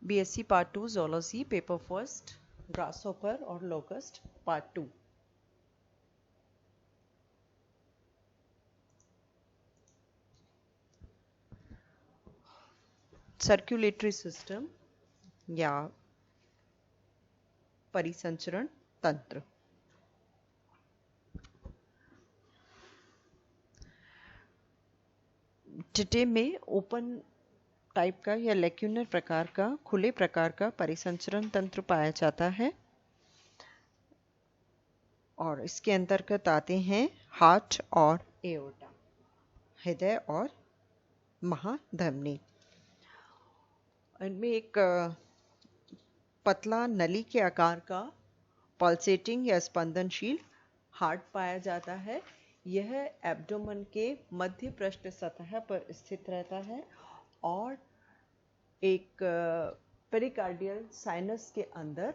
BSc Part 2 Zoology Paper First Grasshopper और Locust Part 2। Circulatory system या परिसंचरण तंत्र। टिटे में ओपन टाइप का या लेक्यूनर प्रकार का खुले प्रकार का परिसंचरण तंत्र पाया जाता है और इसके अंतर्गत आते हैं हार्ट और एओर्टा, हृदय और महाधमनी। इनमें एक पतला नली के आकार का पल्सेटिंग या स्पंदनशील हार्ट पाया जाता है। यह एब्डोमेन के मध्य पृष्ठ सतह पर स्थित रहता है और एक पेरिकार्डियल साइनस के अंदर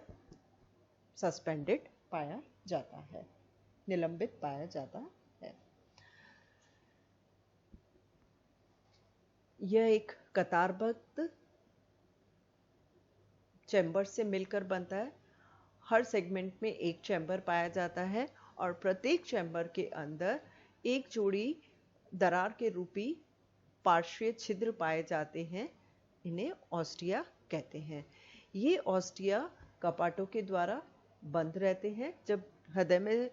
सस्पेंडेड पाया जाता है, निलंबित पाया जाता है। यह एक कतारबद्ध चैम्बर से मिलकर बनता है। हर सेगमेंट में एक चैम्बर पाया जाता है और प्रत्येक चैम्बर के अंदर एक जोड़ी दरार के रूपी पार्श्वीय छिद्र पाए जाते हैं। इन्हें ऑस्टिया कहते हैं। ये ऑस्टिया कपाटों के द्वारा बंद रहते हैं। जब हृदय में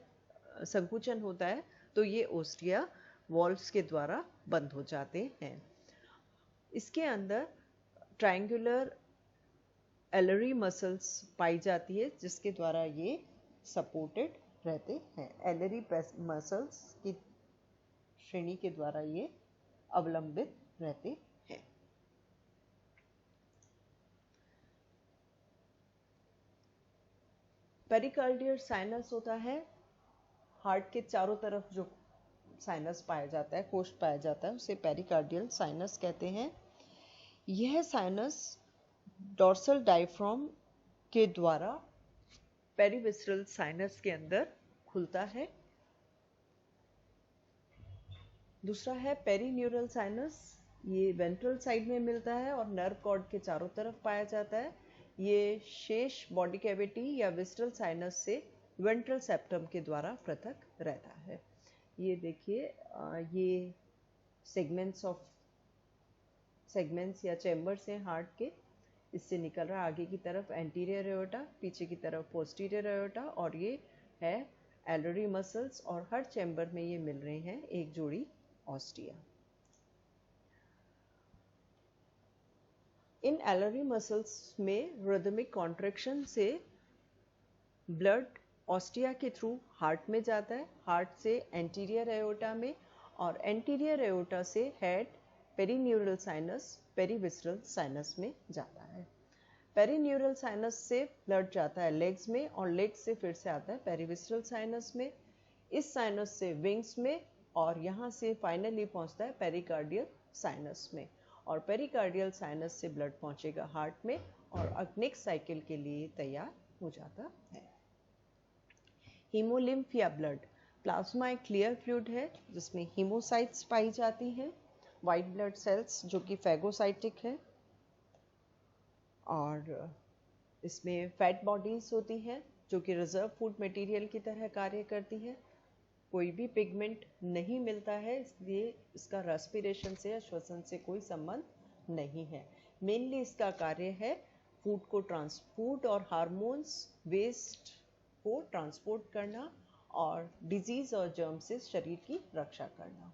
संकुचन होता है तो ये ऑस्टिया वॉल्व्स के द्वारा बंद हो जाते हैं। इसके अंदर ट्रायंगुलर एलरी मसल्स पाई जाती है जिसके द्वारा ये सपोर्टेड रहते हैं। एलरी मसल्स की श्रेणी के द्वारा ये अवलंबित रहते हैं। पेरिकार्डियल साइनस होता है हार्ट के चारों तरफ जो साइनस पाया जाता है, कोष्ठ पाया जाता है, उसे पेरिकार्डियल साइनस कहते हैं। यह साइनस डॉर्सल डायफ्राम के द्वारा पेरिविसरल साइनस के अंदर खुलता है। दूसरा है पेरीन्यूरल साइनस। ये वेंट्रल साइड में मिलता है और नर्व कॉर्ड के चारों तरफ पाया जाता है। ये शेष बॉडी कैविटी या विस्ट्रल साइनस से वेंट्रल सेप्टम के द्वारा पृथक रहता है। ये देखिए, ये सेगमेंट्स या चैम्बर्स हैं हार्ट के। इससे निकल रहा आगे की तरफ एंटीरियर एओर्टा, पीछे की तरफ पोस्टीरियर एओर्टा और ये है एलरी मसल्स और हर चैम्बर में ये मिल रहे हैं एक जोड़ी ऑस्टिया। इन एलरी मसल्स में रिदमिक कॉन्ट्रैक्शन से ब्लड ऑस्टिया के थ्रू हार्ट में जाता है, हार्ट से एंटीरियर एओर्टा में और एंटीरियर एओर्टा से head perineural sinus, perivisceral sinus में जाता है। पेरीन्यूरल साइनस से ब्लड जाता है लेग्स में और लेग्स से फिर से आता है पेरीविसरल साइनस में। इस साइनस से विंग्स में और यहाँ से फाइनली पहुँचता है पेरिकार्डियल साइनस में और पेरिकार्डियल साइनस से ब्लड पहुँचेगा हार्ट में और नेक्स्ट साइकिल के लिए तैयार हो जाता है। हीमोलिम्फ या ब्लड प्लाज्मा एक क्लियर फ्लूइड है जिसमें हीमोसाइट्स पाई जाती हैं, वाइट ब्लड सेल्स जो कि फैगोसाइटिक है और इसमें फैट बॉडीज होती हैं जो कि रिजर्व फूड मटेरियल की तरह कार्य करती है। कोई भी पिगमेंट नहीं मिलता है, इसलिए इसका रेस्पिरेशन से या श्वसन से कोई संबंध नहीं है। मेनली इसका कार्य है फूड और हार्मोन्स वेस्ट को ट्रांसपोर्ट करना और डिजीज और जर्म से शरीर की रक्षा करना।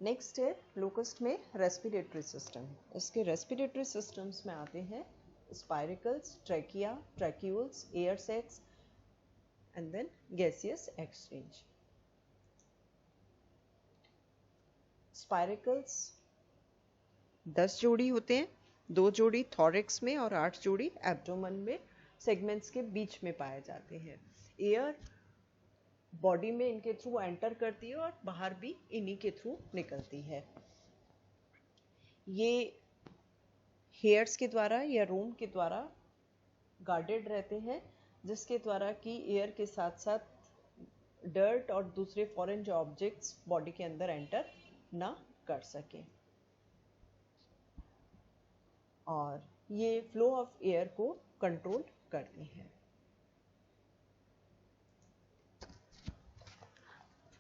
नेक्स्ट है लोकस्ट में रेस्पिरेटरी सिस्टम। इसके रेस्पिरेटरी सिस्टम्स में आते हैं spiracles, trachea, tracheoles, air sacs and then gaseous exchange. Spiracles 10 जोड़ी होते हैं, 2 जोड़ी थॉरिक्स में और 8 जोड़ी एब्डोमेन में सेगमेंट्स के बीच में पाए जाते हैं। एयर बॉडी में इनके थ्रू एंटर करती है और बाहर भी इन्हीं के थ्रू निकलती है। ये हेयर्स के द्वारा या रोम के द्वारा गार्डेड रहते हैं जिसके द्वारा कि एयर के साथ साथ डर्ट और दूसरे फॉरेन जो ऑब्जेक्ट्स बॉडी के अंदर एंटर ना कर सके, और ये फ्लो ऑफ एयर को कंट्रोल करती हैं।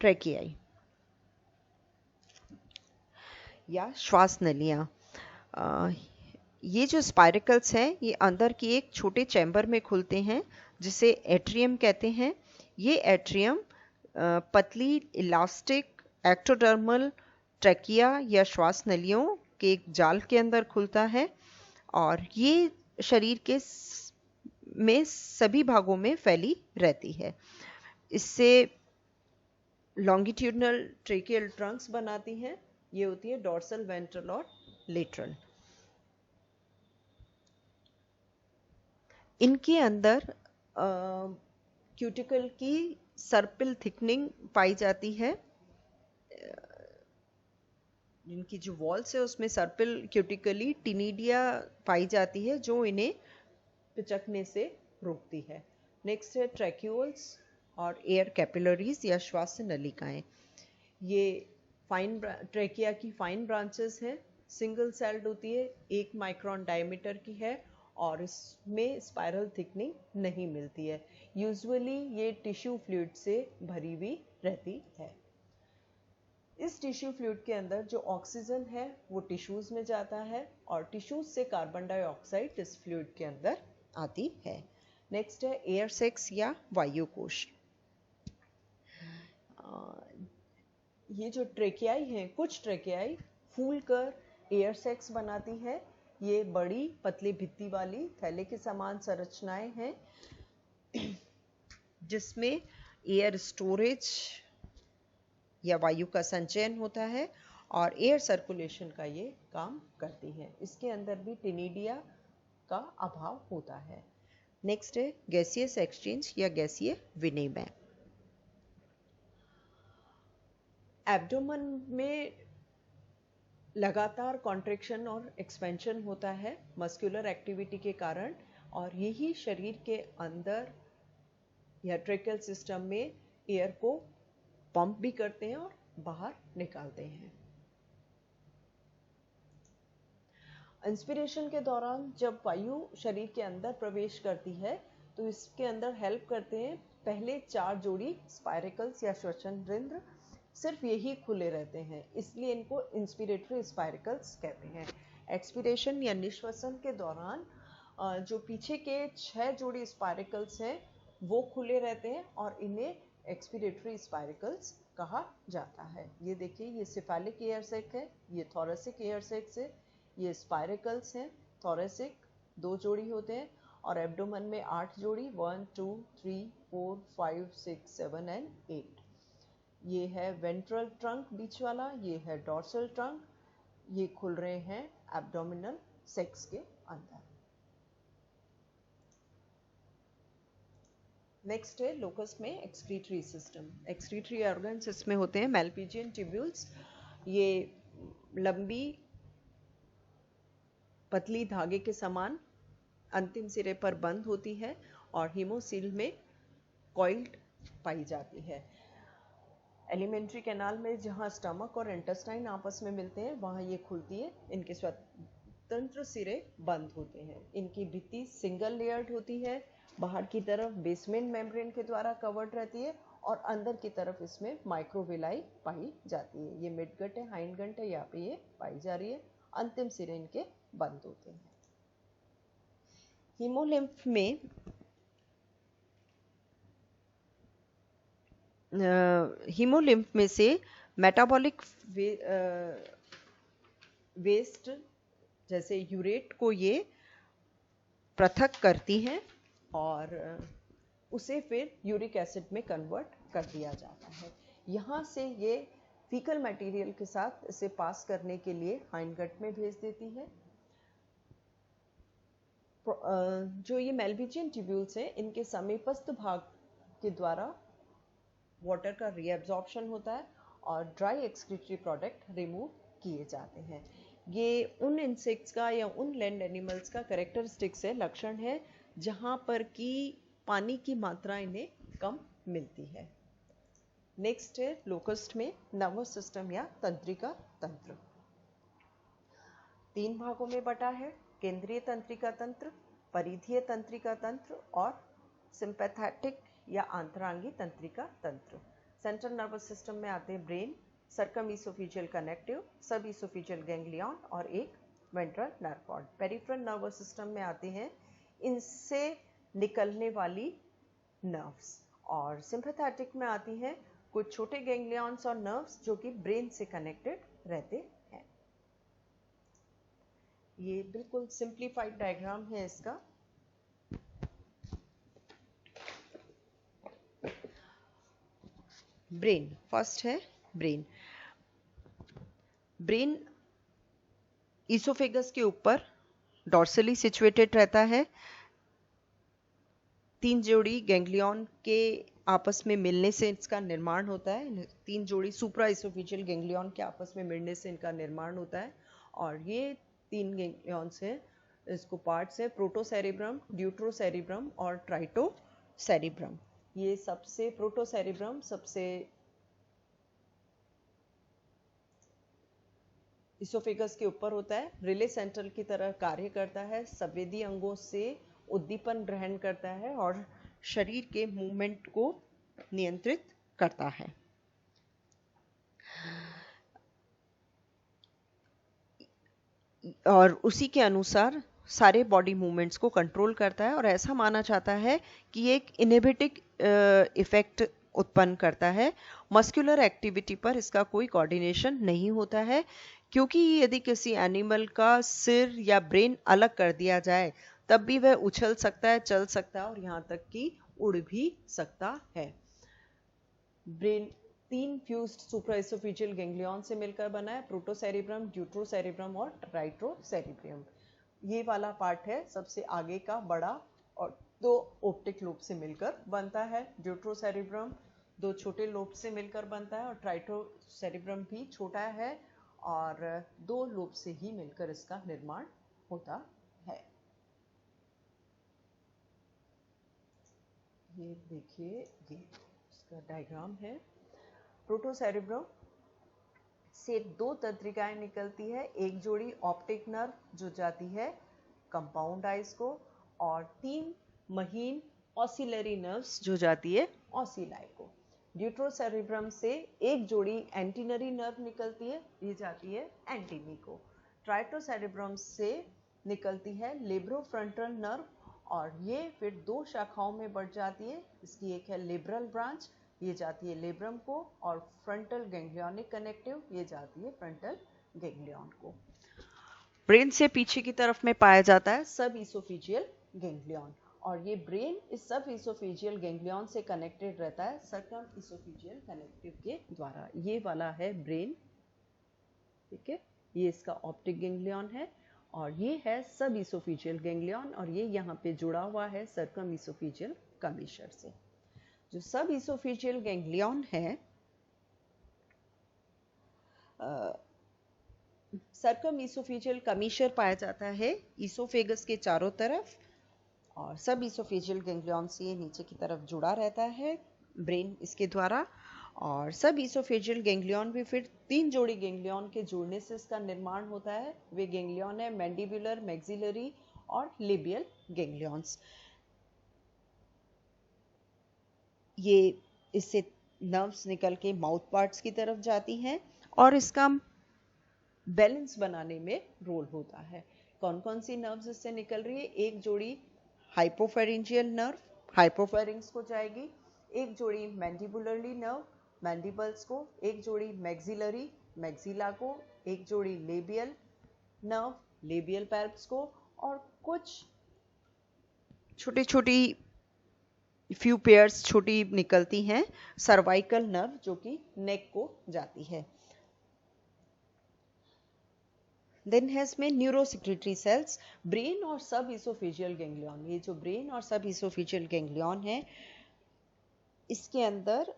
ट्रेकियाई या श्वास नलियाँ, ये जो स्पाइरकल्स हैं ये अंदर की एक छोटे चैम्बर में खुलते हैं जिसे एट्रियम कहते हैं। ये एट्रियम पतली इलास्टिक एक्टोडर्मल ट्रैकिया या श्वास नलियों के एक जाल के अंदर खुलता है, और ये शरीर के में सभी भागों में फैली रहती है। इससे लॉन्गिट्यूडनल ट्रेकियल ट्रंक्स बनाती हैं। ये होती है डॉर्सल, वेंट्रल और लेटरल। इनके अंदर क्यूटिकल की सर्पिल थिकनिंग पाई जाती है। इनकी जो वॉल्स है उसमें सर्पिल क्यूटिकली टिनिडिया पाई जाती है जो इन्हें पिचकने से रोकती है। नेक्स्ट है ट्रैक्यूल्स और एयर कैपिलरीज या श्वास नलिकाएं। ये फाइन ट्रैकिया की फाइन ब्रांचेस हैं, सिंगल सेल्ड होती है, 1 माइक्रोन डायमीटर की है और इसमें स्पाइरल थिकनिंग नहीं मिलती है। यूजुअली ये टिश्यू फ्लूइड से भरी हुई रहती है। इस टिश्यू फ्लूइड के अंदर जो ऑक्सीजन है वो टिश्यूज में जाता है और टिश्यूज से कार्बन डाइऑक्साइड इस फ्लूइड के अंदर आती है। नेक्स्ट है एयर सेक्स या वायु कोश। ये जो ट्रेकियाई हैं, कुछ ट्रेकियाई फूल कर एयर सेक्स बनाती है। ये बड़ी पतली भित्ति वाली थैले के समान संरचनाएं हैं जिसमें एयर स्टोरेज या वायु का संचयन होता है और एयर सर्कुलेशन का ये काम करती है। इसके अंदर भी टिनिडिया का अभाव होता है। नेक्स्ट है गैसियस एक्सचेंज या गैसीय विनिमय। एब्डोमेन में लगातार कॉन्ट्रैक्शन और एक्सपेंशन होता है मस्कुलर एक्टिविटी के कारण, और यही शरीर के अंदर या ट्रेकियल सिस्टम में एयर को पंप भी करते हैं और बाहर निकालते हैं। इंस्पिरेशन के दौरान जब वायु शरीर के अंदर प्रवेश करती है तो इसके अंदर हेल्प करते हैं पहले 4 जोड़ी स्पाइरकल्स या श्वसन रंध्र, सिर्फ यही खुले रहते हैं, इसलिए इनको इंस्पिरेटरी स्पाइरकल्स कहते हैं। एक्सपिरेशन या निश्वसन के दौरान जो पीछे के 6 जोड़ी स्पाइरकल्स हैं वो खुले रहते हैं और इन्हें एक्सपिरेटरी स्पाइरकल्स कहा जाता है। ये देखिए, ये सिफेलिक एयर सैक है, ये थोरेसिक एयर सैक है, ये स्पाइरकल्स हैं। थोरेसिक 2 जोड़ी होते हैं और एब्डोमेन में 8 जोड़ी, 1 2 3 4 5 6 7 एंड 8। ये है वेंट्रल ट्रंक बीच वाला, ये है डॉर्सल ट्रंक, ये खुल रहे हैं एब्डोमिनल सेक्स के अंदर। नेक्स्ट है लोकस में एक्सक्रीटरी सिस्टम। एक्सक्रीटरी ऑर्गन्स इसमें होते हैं मैलपीजियन ट्यूब्यूल्स। ये लंबी पतली धागे के समान अंतिम सिरे पर बंद होती है और हीमोसील में कॉइल्ड पाई जाती है। एलिमेंट्री कैनाल में जहाँ स्टमक और इंटेस्टाइन आपस में मिलते हैं वहाँ ये खुलती है। इनके स्वतंत्र सिरे बंद होते हैं। इनकी भित्ति सिंगल लेयर्ड होती है, बाहर की तरफ बेसमेंट मेम्ब्रेन के द्वारा कवर्ड रहती है और अंदर की तरफ इसमें माइक्रोविलाई पाई जाती है। ये मिडगट है, हाइंडगट है, यहाँ पे ये पाई जा रही है। अंतिम सिरे इनके बंद होते हैं। हीमोलिम्फ में हीमोलिम्फ में से मेटाबॉलिक वेस्ट जैसे यूरेट को ये पृथक करती हैं और उसे फिर यूरिक एसिड में कन्वर्ट कर दिया जाता है। यहाँ से ये फीकल मटेरियल के साथ इसे पास करने के लिए हाइंडगट में भेज देती है। जो ये मेलपीजियन ट्यूब्यूल्स हैं इनके समीपस्थ भाग के द्वारा वाटर का रीएब्जॉर्प्शन होता है और ड्राई एक्सक्रीटरी प्रोडक्ट रिमूव किए जाते हैं। ये उन इंसेक्ट्स का या उन लैंड एनिमल्स का कैरेक्टरिस्टिक्स है, लक्षण है, जहाँ पर कि पानी की मात्रा इन्हें कम मिलती है। नेक्स्ट है लोकस्ट में नर्वस सिस्टम या तंत्रिका तंत्र। 3 भागों में बटा है, केंद्रीय तंत्रिका तंत्र, परिधीय तंत्रिका तंत्र और सिंपैथेटिक या आंतरांगी तंत्रिका तंत्र। सेंट्रल नर्वस सिस्टम में आते हैं brain, circum oesophageal connective, sub oesophageal ganglion और एक ventral nerve cord. Peripheral nervous system में आते हैं इनसे निकलने वाली नर्व्स, और सिंपैथेटिक में आती हैं कुछ छोटे गैंग्लियंस और नर्व्स जो कि ब्रेन से कनेक्टेड रहते हैं। ये बिल्कुल सिंप्लीफाइड डायग्राम है इसका। ब्रेन, फर्स्ट है ब्रेन। ब्रेन इसोफेगस के ऊपर डॉर्सली सिचुएटेड रहता है। 3 जोड़ी गैंग्लियन के आपस में मिलने से इसका निर्माण होता है। 3 जोड़ी सुप्रा इसोफेजियल गैंग्लियन के आपस में मिलने से इनका निर्माण होता है। और ये 3 गैंग्लियंस हैं, इसको पार्ट्स है प्रोटोसेरेब्रम, ड्यूट्रोसेरेब्रम और ट्राइटोसेरेब्रम। ये सबसे प्रोटोसेरेब्रम सबसे इसोफेगस के ऊपर होता है, रिले सेंट्रल की तरह कार्य करता है, संवेदी अंगों से उद्दीपन ग्रहण करता है और शरीर के मूवमेंट को नियंत्रित करता है। और उसी के अनुसार सारे बॉडी मूवमेंट्स को कंट्रोल करता है, और ऐसा माना जाता है कि ये एक इनहिबिटिक इफेक्ट उत्पन्न करता है। मस्कुलर एक्टिविटी पर इसका कोई कोऑर्डिनेशन नहीं होता है, क्योंकि यदि किसी एनिमल का सिर या ब्रेन अलग कर दिया जाए तब भी वह उछल सकता है, चल सकता है और यहाँ तक कि उड़ भी सकता है। ब्रेन 3 फ्यूज्ड सुप्राएसोफेजियल गैंग्लियन से मिलकर बना है, प्रोटोसेरेब्रम, ड्यूट्रोसेरेब्रम और ट्राइटोसेरेब्रम। ये वाला पार्ट है सबसे आगे का बड़ा, और 2 ऑप्टिक लोब से मिलकर बनता है। ड्यूट्रोसेरेब्रम 2 छोटे लोब से मिलकर बनता है, और ट्राइटोसेरेब्रम भी छोटा है और 2 लोब से ही मिलकर इसका निर्माण होता है। ये देखिए, ये इसका डायग्राम है। प्रोटोसेरेब्रम से 2 तंत्रिकाएं निकलती है, एक जोड़ी ऑप्टिक नर्व जो जाती है कंपाउंड आइज को, और 3 महीन ऑसिलरी नर्व्स जो जाती है ऑसिलाई को। ड्यूट्रोसेरेब्रम से एक जोड़ी एंटीनरी नर्व निकलती है, ये जाती है एंटीनी को। ट्राइटोसेरेब्रम से निकलती है लेब्रोफ्रंटल नर्व, और ये फिर 2 शाखाओं में बढ़ जाती है। इसकी एक है लेब्रल ब्रांच, ये जाती है लेब्रम को, और फ्रंटल गैंग्लियनिक कनेक्टिव ये जाती है फ्रंटल गैंग्लियन को। ब्रेन से पीछे की तरफ में पाया जाता है सब इसोफेजियल गैंग्लियन, और ये ब्रेन इस सब इसोफेजियल गैंग्लियन से कनेक्टेड रहता है सर्कम इसोफेजियल कनेक्टिव के द्वारा। ये वाला है ब्रेन, ठीक है, ये इसका ऑप्टिक गैंग्लियन है, और ये है सब इसोफेजियल गैंग्लियन, और ये यहाँ पे जुड़ा हुआ है सर्कम इसोफेजियल कमीशर से। जो सब इसोफेजियल गैंग्लियन है, सर्कम इसोफेजियल कमीशर पाया जाता है इसोफेगस के चारों तरफ, और सब इसोफेजियल गैंग्लियन से ये नीचे की तरफ जुड़ा रहता है ब्रेन इसके द्वारा। और सब इसोफेजियल गैंग्लियन भी फिर 3 जोड़ी गैंग्लियन के जुड़ने से इसका निर्माण होता है। वे गैंग्लियन है मैंडिबुलर, मैक्सिलरी और लेबियल गैंग्लियंस। ये इससे नर्व्स निकल के माउथ पार्ट्स की तरफ जाती हैं, और इसका बैलेंस बनाने में रोल होता है। कौन कौन सी नर्व्स इससे निकल रही है? एक जोड़ी हाइपोफेरेंजियल नर्व हाइपोफेरिंग्स को जाएगी, एक जोड़ी मैंडिबुलरली नर्व मैंडिबल्स को, एक जोड़ी मैक्सिलरी मैक्सिला को, एक जोड़ी लेबियल नर्व लेबियल पैल्प्स को, और कुछ छोटी छोटी फ्यू पेयर्स छोटी निकलती हैं सर्वाइकल नर्व जो कि नेक को जाती है। देन है इसमें न्यूरोसेक्रेटरी सेल्स, ब्रेन और सब इसोफेजियल गैंग्लियन। ये जो ब्रेन और सब इसोफेजियल गैंग्लियन है, इसके अंदर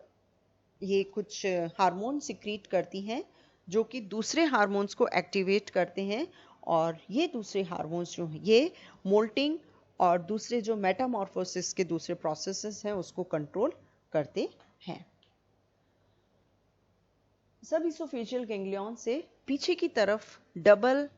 ये कुछ हार्मोन सिक्रीट करती हैं जो कि दूसरे हार्मोन्स को एक्टिवेट करते हैं, और ये दूसरे हार्मोन्स जो हैं ये मोल्टिंग और दूसरे जो मेटामॉर्फोसिस के दूसरे प्रोसेसेस हैं उसको कंट्रोल करते हैं। सब इसोफेजियल गैंग्लियन से पीछे की तरफ डबल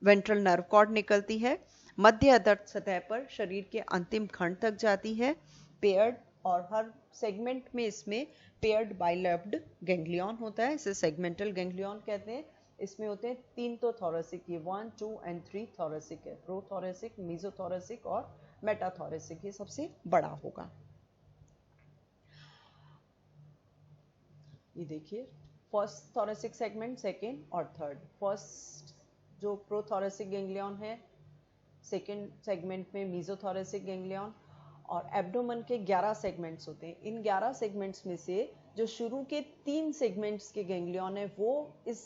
वेंट्रल नर्व कॉर्ड निकलती है, मध्य अधर सतह पर शरीर के अंतिम खंड तक जाती है, पेयर्ड, और हर सेगमेंट में इसमें पेयर्ड बाइलोब्ड गैंग्लियन होता है, इसे सेगमेंटल गैंग्लियन कहते हैं। इसमें होते हैं 3 तो थोरेसिक, ये 1, 2 एंड 3 थोरेसिक है, प्रोथोरेसिक, मीजोथोरेसिक और मेटाथोरेसिक, ये सबसे बड़ा होगा। ये देखिए, फर्स्ट थोरेसिक सेगमेंट, सेकेंड और थर्ड। फर्स्ट जो प्रोथोरेसिक गैंग्लियन है, सेकेंड सेगमेंट में मीजोथोरेसिक गैंग्लियन, और एब्डोमेन के 11 सेगमेंट्स होते हैं। इन 11 सेगमेंट्स में से जो शुरू के 3 सेगमेंट्स के गैंग्लियन है वो इस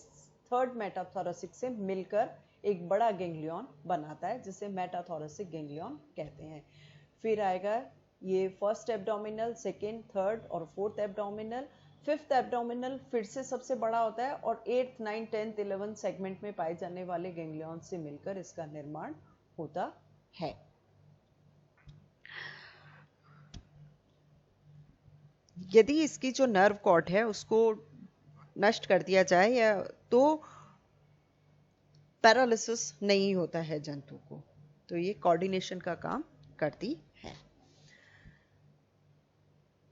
थर्ड मेटाथोरेसिक से मिलकर एक बड़ा गैंग्लियन बनाता है, जिसे मेटाथोरेसिक गैंग्लियन कहते हैं। फिर आएगा ये फर्स्ट एब्डोमिनल, सेकेंड, थर्ड और फोर्थ एब्डोमिनल। फिफ्थ एब्डोमिनल फिर से सबसे बड़ा होता है और 8th, 9th, 10th, 11th segment में पाए जाने वाले गैंग्लियन से मिलकर इसका निर्माण होता है। यदि इसकी जो नर्व कॉर्ड है उसको नष्ट कर दिया जाए या तो पैरालिसिस नहीं होता है जंतु को, तो ये कोऑर्डिनेशन का काम करती है।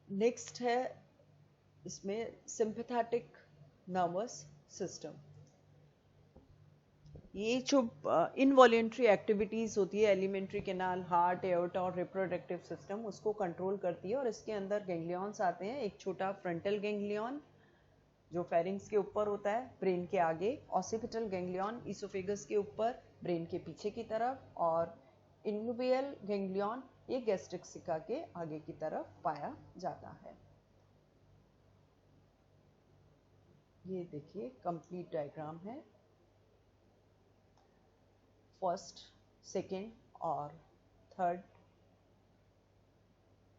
नेक्स्ट है इसमें सिंपैथेटिक नर्वस सिस्टम। ये जो इनवॉलेंट्री एक्टिविटीज होती है, एलिमेंट्री कैनाल, हार्ट, एओर्टा और रिप्रोडक्टिव सिस्टम, उसको कंट्रोल करती है। और इसके अंदर गैंग्लियंस आते हैं। एक छोटा फ्रंटल गैंग्लियन जो फेरिंग्स के ऊपर होता है, ब्रेन के आगे, ऑसिपिटल गैंग्लियन इसोफेगस के ऊपर, ब्रेन के पीछे की तरफ, और इन्यूबियल गैंग्लियन ये गैस्ट्रिक सिका के आगे की तरफ पाया जाता है। ये देखिए कंप्लीट डायग्राम है। फर्स्ट, सेकेंड और थर्ड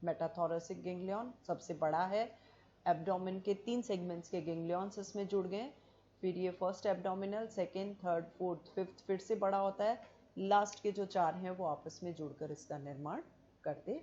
मेटाथोरेसिक गैंग्लियन सबसे बड़ा है। एब्डोमेन के 3 सेगमेंट्स के गैंग्लियंस इसमें जुड़ गए। फिर ये first abdominal, second, third, fourth, fifth फिर से बड़ा होता है। लास्ट के जो 4 हैं वो आपस में जुड़कर इसका निर्माण करते